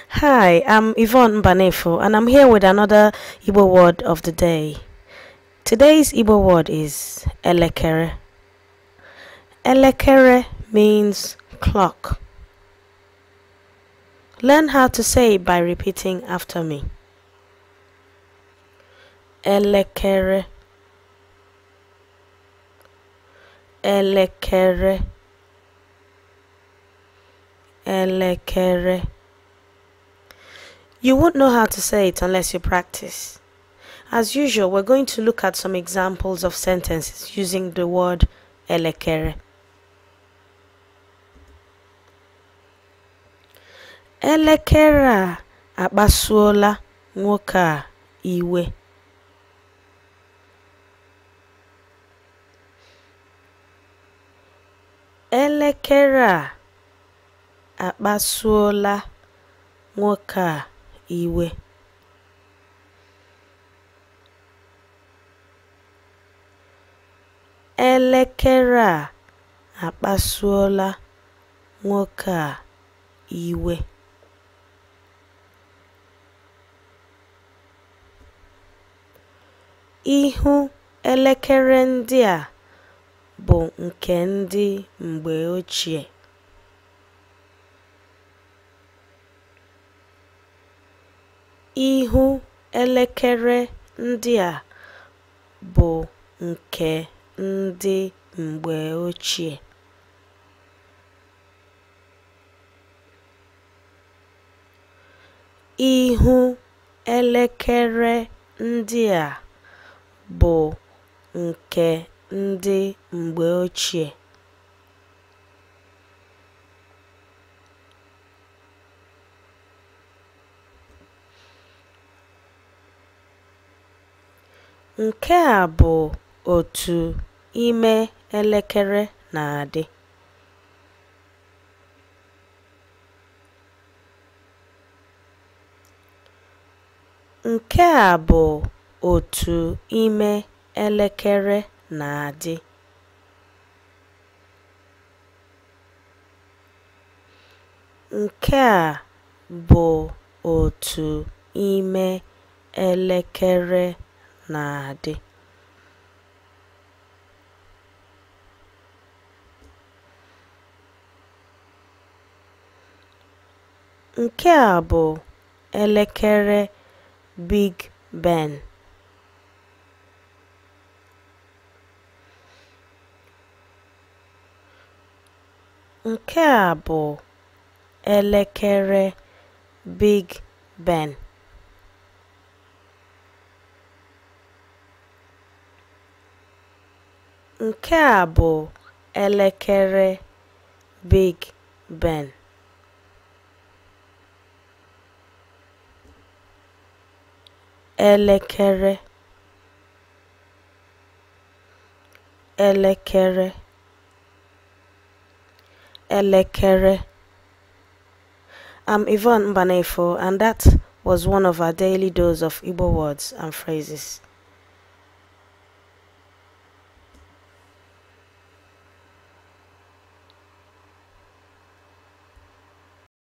Hi, I'm Yvonne Banefo and I'm here with another Igbo word of the day. Today's Igbo word is Elekere. Elekere means clock. Learn how to say it by repeating after me. Elekere. Elekere. Elekere. You won't know how to say it unless you practice. As usual, we're going to look at some examples of sentences using the word Elekere. Elekere a akpasuola nwoke a iwe. Elekere a akpasuola nwoke a iwe. Elekere a akpasuola nwoke a iwe. Ihu elekere ndị a bụ nke ndị mgbe ochie. Ihu elekere ndị a bụ nke ndị mgbe ochie. Ihu elekere ndị a bụ nke ndị mgbe ochie. Nke a bụ otu ime elekere na-adị. Nke a bụ otu ime elekere na-adị. Nke a bụ otu ime elekere na-adị. Nke a bụ elekere Big Ben. Nke a bụ elekere Big Ben. Nke a bụ elekere Big Ben. Elekere. Elekere. Elekere. I'm Yvonne Banefo, and that was one of our daily dose of Igbo words and phrases.